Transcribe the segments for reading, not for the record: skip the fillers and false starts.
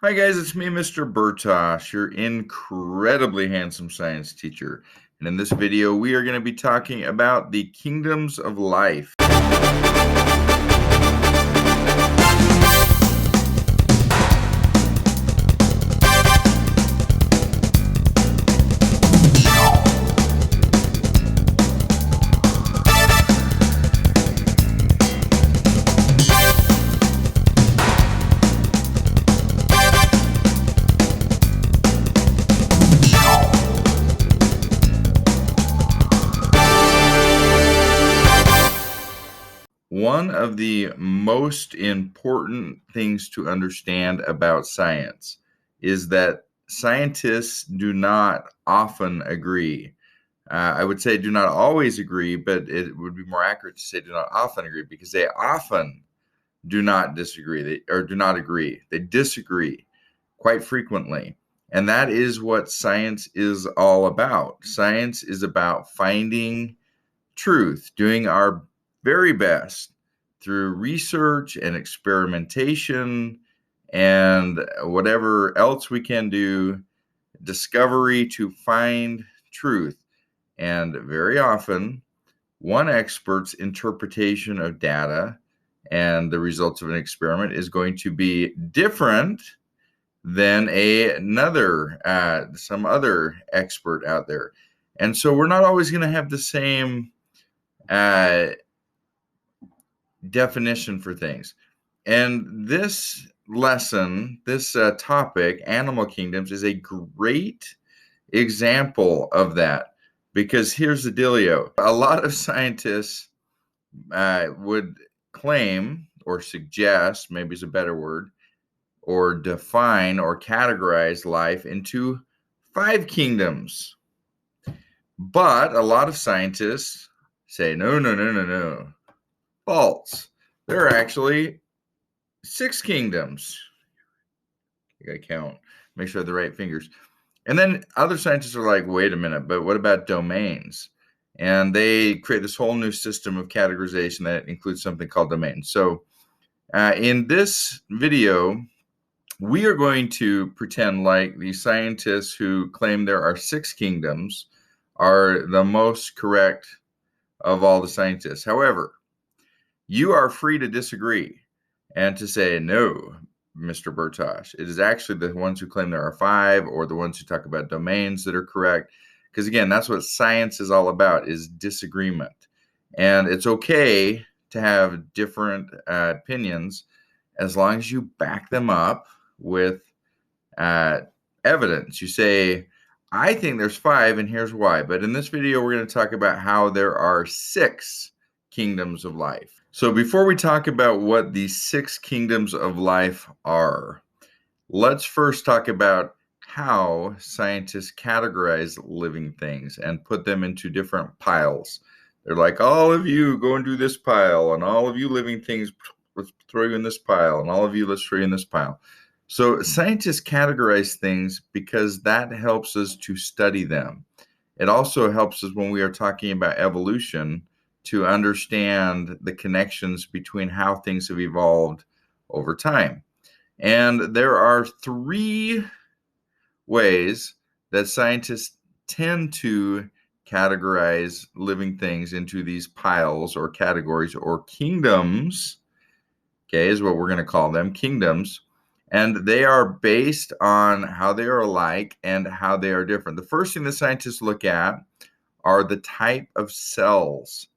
Hi guys, it's me, Mr. Bertoch, your incredibly handsome science teacher. And in this video, we are going to be talking about the kingdoms of life. One of the most important things to understand about science is that scientists do not often agree. I would say do not always agree, but it would be more accurate to say do not often agree because they often do not disagree or do not agree. They disagree quite frequently. And that is what science is all about. Science is about finding truth, doing our very best through research and experimentation and whatever else we can do, discovery to find truth. And very often, one expert's interpretation of data and the results of an experiment is going to be different than some other expert out there. And so we're not always going to have the same definition for things. And this lesson, this topic, animal kingdoms, is a great example of that. Because here's the dealio. A lot of scientists would claim or suggest, maybe is a better word, or define or categorize life into 5 kingdoms. But a lot of scientists say, no. False. There are actually 6 kingdoms. You gotta count, make sure I have the right fingers. And then other scientists are like, wait a minute, but what about domains? And they create this whole new system of categorization that includes something called domains. So in this video, we are going to pretend like the scientists who claim there are 6 kingdoms are the most correct of all the scientists. However, you are free to disagree and to say, no, Mr. Bertoch, it is actually the ones who claim there are 5 or the ones who talk about domains that are correct. Because again, that's what science is all about, is disagreement. And it's okay to have different opinions as long as you back them up with evidence. You say, I think there's 5 and here's why. But in this video, we're going to talk about how there are 6 kingdoms of life. So before we talk about what the 6 kingdoms of life are, let's first talk about how scientists categorize living things and put them into different piles. They're like, all of you go and do this pile, and all of you living things, let's throw you in this pile, and all of you, let's throw you in this pile. So scientists categorize things because that helps us to study them. It also helps us when we are talking about evolution to understand the connections between how things have evolved over time. And there are 3 ways that scientists tend to categorize living things into these piles or categories or kingdoms, okay, is what we're going to call them, kingdoms. And they are based on how they are alike and how they are different. The first thing the scientists look at are the type of cells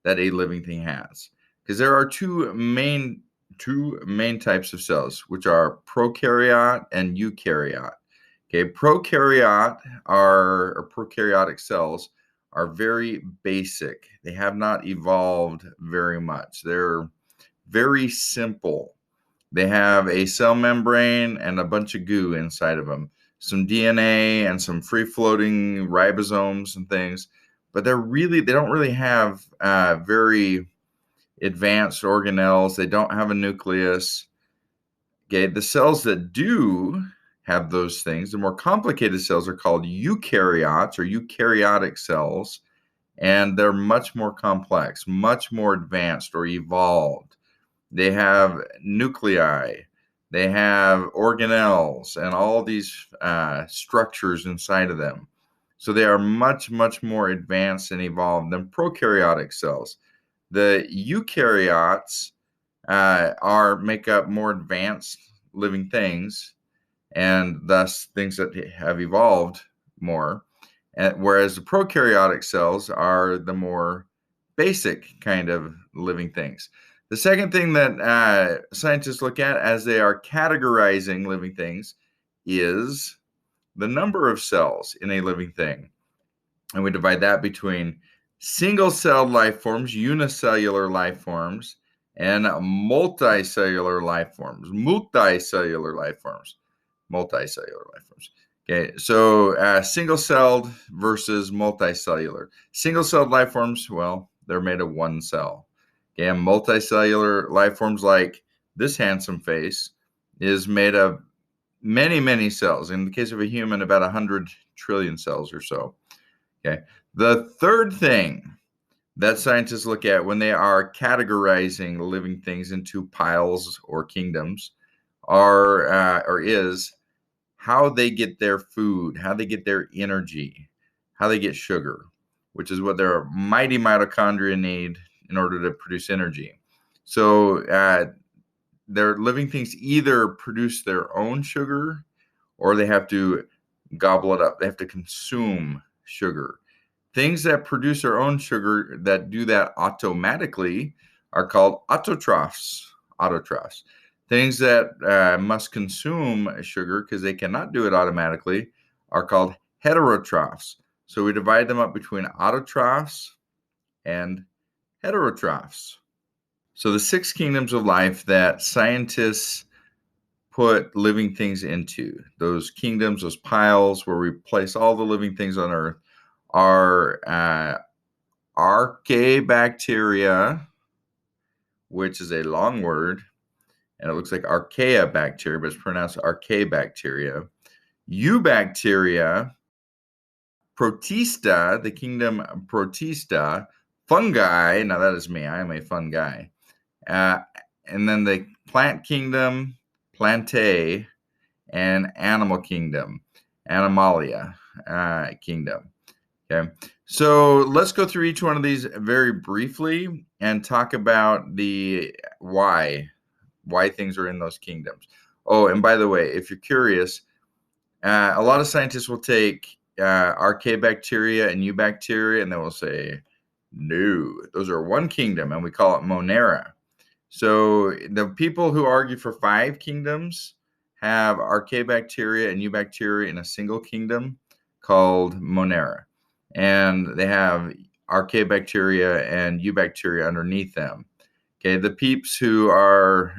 that a living thing has. Because there are two main types of cells, which are prokaryote and eukaryote. Okay, prokaryotic cells are very basic. They have not evolved very much. They're very simple. They have a cell membrane and a bunch of goo inside of them, some DNA and some free-floating ribosomes and things, but they don't really have very advanced organelles. They don't have a nucleus. Okay, the cells that do have those things, the more complicated cells, are called eukaryotes or eukaryotic cells, and they're much more complex, much more advanced or evolved. They have nuclei. They have organelles and all these structures inside of them. So they are much, much more advanced and evolved than prokaryotic cells. The eukaryotes make up more advanced living things, and thus things that have evolved more. Whereas the prokaryotic cells are the more basic kind of living things. The second thing that scientists look at as they are categorizing living things is the number of cells in a living thing. And we divide that between single-celled life forms, unicellular life forms, and multicellular life forms, multicellular life forms. Okay, so single-celled versus multicellular. Single-celled life forms, well, they're made of one cell. Okay, and multicellular life forms like this handsome face is made of many, many cells. In the case of a human, about 100 trillion cells or so. Okay, the third thing that scientists look at when they are categorizing living things into piles or kingdoms is how they get their food, how they get their energy, how they get sugar, which is what their mighty mitochondria need in order to produce energy. So their living things either produce their own sugar or they have to gobble it up. They have to consume sugar. Things that produce their own sugar that do that automatically are called autotrophs. Autotrophs. Things that must consume sugar because they cannot do it automatically are called heterotrophs. So we divide them up between autotrophs and heterotrophs. So the 6 kingdoms of life that scientists put living things into, those kingdoms, those piles where we place all the living things on Earth, are archaebacteria, which is a long word, and it looks like archaebacteria, but it's pronounced archaebacteria. Eubacteria, Protista, the kingdom Protista, fungi. Now that is me. I am a fun guy. And then the plant kingdom, plantae, and animal kingdom, animalia kingdom. Okay, so let's go through each one of these very briefly and talk about the why things are in those kingdoms. Oh, and by the way, if you're curious, a lot of scientists will take archaebacteria and eubacteria and they will say, no, those are one kingdom, and we call it monera. So the people who argue for 5 kingdoms have archaebacteria and eubacteria in a single kingdom called monera. And they have archaebacteria and eubacteria underneath them. Okay, the peeps who are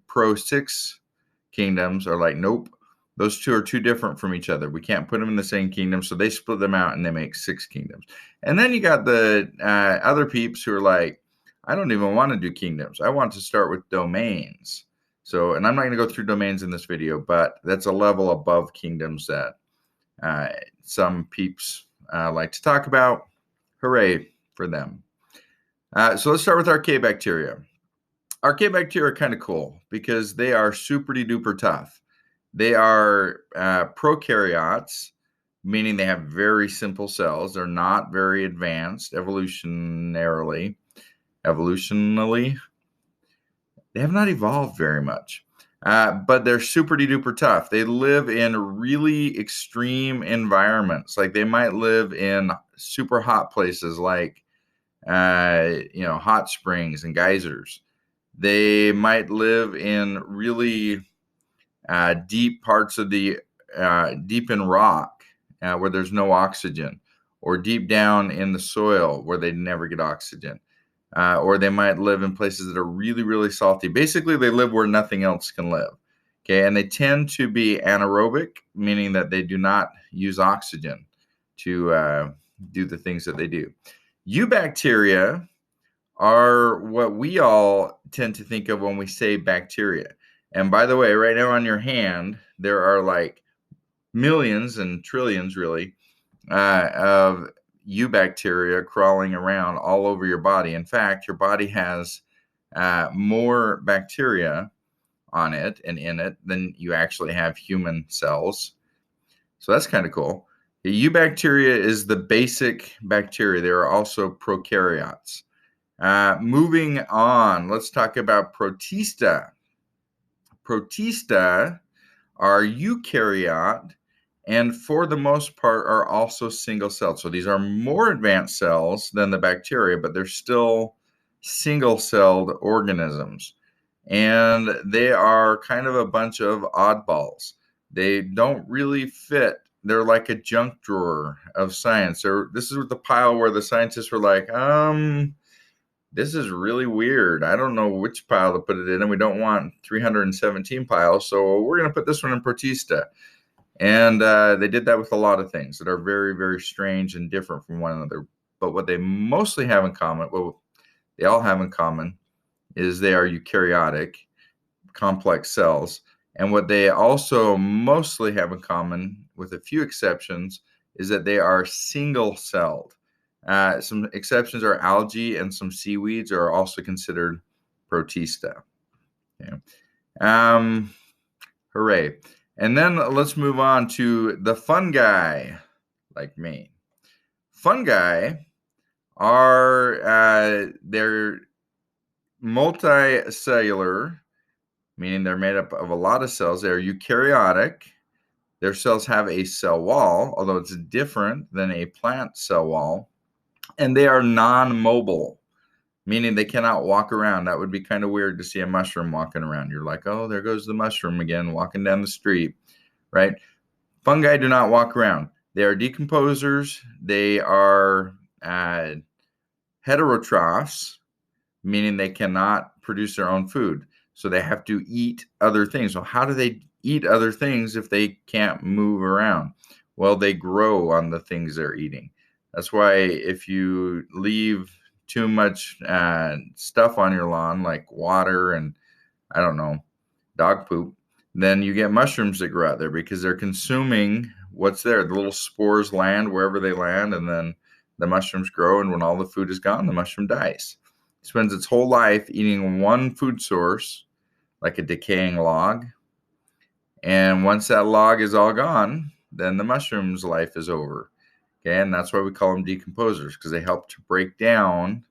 pro 6 kingdoms are like, nope, those two are too different from each other. We can't put them in the same kingdom. So they split them out and they make 6 kingdoms. And then you got the other peeps who are like, I don't even want to do kingdoms. I want to start with domains. So, and I'm not going to go through domains in this video, but that's a level above kingdoms that some peeps like to talk about. Hooray for them. So let's start with archaebacteria. Archaebacteria are kind of cool because they are super duper tough. They are prokaryotes, meaning they have very simple cells. They're not very advanced evolutionarily. They have not evolved very much. But they're super duper tough. They live in really extreme environments. Like they might live in super hot places like, hot springs and geysers. They might live in really deep parts of the, deep in rock where there's no oxygen, or deep down in the soil where they never get oxygen. Or they might live in places that are really, really salty. Basically, they live where nothing else can live. Okay, and they tend to be anaerobic, meaning that they do not use oxygen to do the things that they do. Eubacteria are what we all tend to think of when we say bacteria. And by the way, right now on your hand, there are like millions and trillions, really, of eubacteria crawling around all over your body. In fact, your body has more bacteria on it and in it than you actually have human cells. So that's kind of cool. The eubacteria is the basic bacteria. There are also prokaryotes. Moving on, let's talk about Protista. Protista are eukaryote, and for the most part are also single-celled. So these are more advanced cells than the bacteria, but they're still single-celled organisms. And they are kind of a bunch of oddballs. They don't really fit. They're like a junk drawer of science. This is the pile where the scientists were like, this is really weird. I don't know which pile to put it in, and we don't want 317 piles, so we're going to put this one in Protista. And they did that with a lot of things that are very, very strange and different from one another. But what they mostly have in common, what they all have in common, is they are eukaryotic, complex cells. And what they also mostly have in common, with a few exceptions, is that they are single-celled. Some exceptions are algae, and some seaweeds are also considered Protista. Okay. Hooray. And then let's move on to the fungi, like me. Fungi are, they're multicellular, meaning they're made up of a lot of cells. They're eukaryotic. Their cells have a cell wall, although it's different than a plant cell wall. And they are non-mobile, meaning they cannot walk around. That would be kind of weird to see a mushroom walking around. You're like, oh, there goes the mushroom again, walking down the street, right? Fungi do not walk around. They are decomposers. They are heterotrophs, meaning they cannot produce their own food. So they have to eat other things. Well, how do they eat other things if they can't move around? Well, they grow on the things they're eating. That's why if you leave too much stuff on your lawn, like water and, I don't know, dog poop, then you get mushrooms that grow out there because they're consuming what's there. The little spores land wherever they land, and then the mushrooms grow, and when all the food is gone, the mushroom dies. It spends its whole life eating one food source, like a decaying log. And once that log is all gone, then the mushroom's life is over. Okay, and that's why we call them decomposers, because they help to break down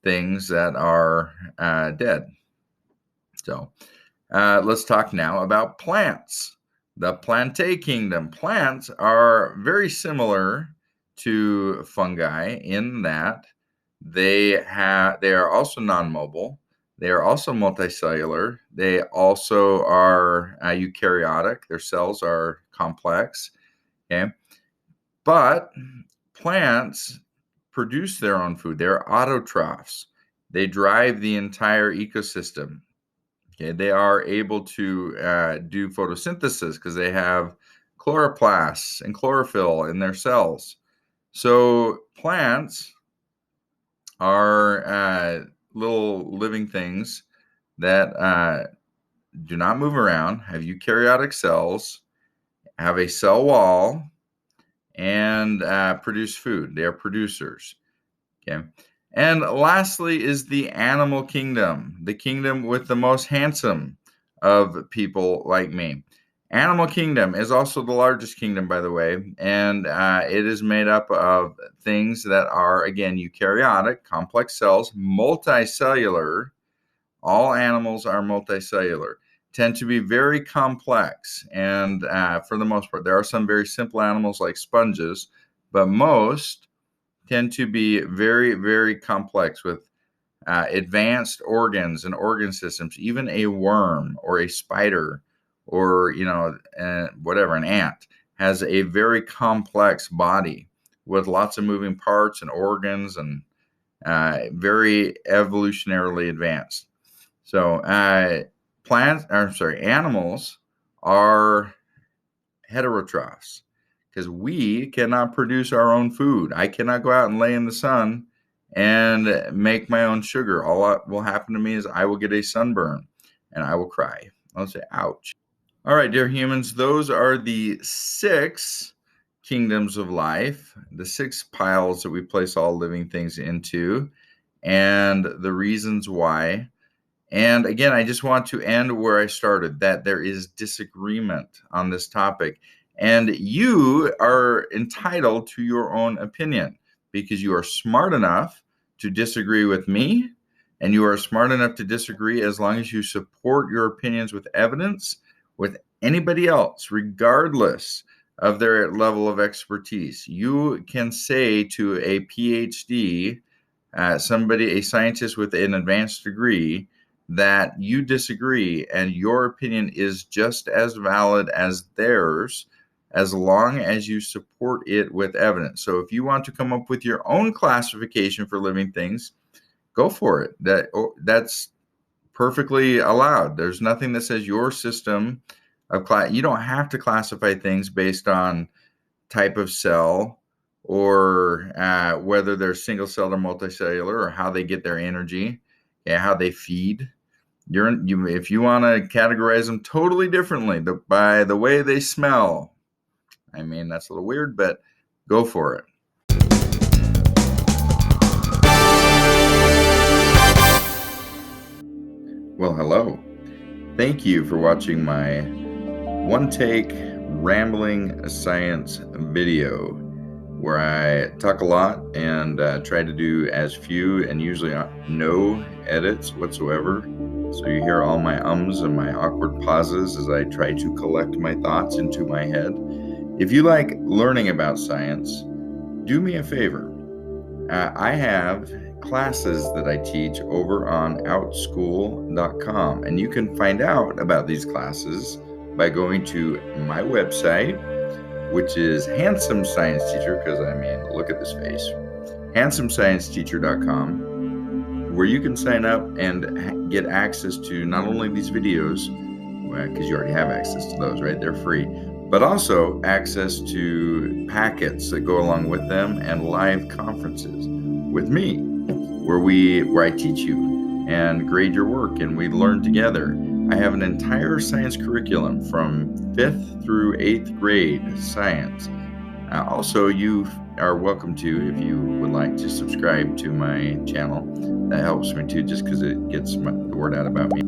things that are dead. So let's talk now about plants. The plantae kingdom. Plants are very similar to fungi in that they are also non-mobile. They are also multicellular. They also are eukaryotic. Their cells are complex. Okay, but plants produce their own food. They're autotrophs. They drive the entire ecosystem. Okay, they are able to do photosynthesis because they have chloroplasts and chlorophyll in their cells. So plants are little living things that do not move around, have eukaryotic cells, have a cell wall, and produce food. They are producers. Okay. And lastly is the animal kingdom, the kingdom with the most handsome of people like me. Animal kingdom is also the largest kingdom, by the way, and it is made up of things that are, again, eukaryotic, complex cells, multicellular. All animals are multicellular, tend to be very complex, and for the most part, there are some very simple animals like sponges, but most tend to be very, very complex with advanced organs and organ systems. Even a worm or a spider or, whatever, an ant has a very complex body with lots of moving parts and organs and very evolutionarily advanced. So animals are heterotrophs, because we cannot produce our own food. I cannot go out and lay in the sun and make my own sugar. All that will happen to me is I will get a sunburn and I will cry. I'll say, ouch. All right, dear humans, those are the 6 kingdoms of life, the 6 piles that we place all living things into, and the reasons why. And again, I just want to end where I started, that there is disagreement on this topic. And you are entitled to your own opinion because you are smart enough to disagree with me, and you are smart enough to disagree as long as you support your opinions with evidence with anybody else, regardless of their level of expertise. You can say to a PhD, a scientist with an advanced degree, that you disagree and your opinion is just as valid as theirs as long as you support it with evidence. So if you want to come up with your own classification for living things, go for it. That's perfectly allowed. There's nothing that says your system of you don't have to classify things based on type of cell or whether they're single celled or multicellular or how they get their energy, how they feed. If you want to categorize them totally differently by the way they smell, I mean, that's a little weird, but go for it. Well, hello. Thank you for watching my one-take rambling science video where I talk a lot and try to do as few and usually no edits whatsoever. So you hear all my ums and my awkward pauses as I try to collect my thoughts into my head. If you like learning about science, do me a favor. I have classes that I teach over on outschool.com, and you can find out about these classes by going to my website, which is Handsome Science Teacher, because I mean, look at this face, handsomescienceteacher.com, where you can sign up and get access to not only these videos, because you already have access to those, right? They're free, but also access to packets that go along with them and live conferences with me, where I teach you and grade your work and we learn together. I have an entire science curriculum from 5th through 8th grade science. Also, you are welcome to, if you would like to subscribe to my channel. That helps me too, just because it gets the word out about me.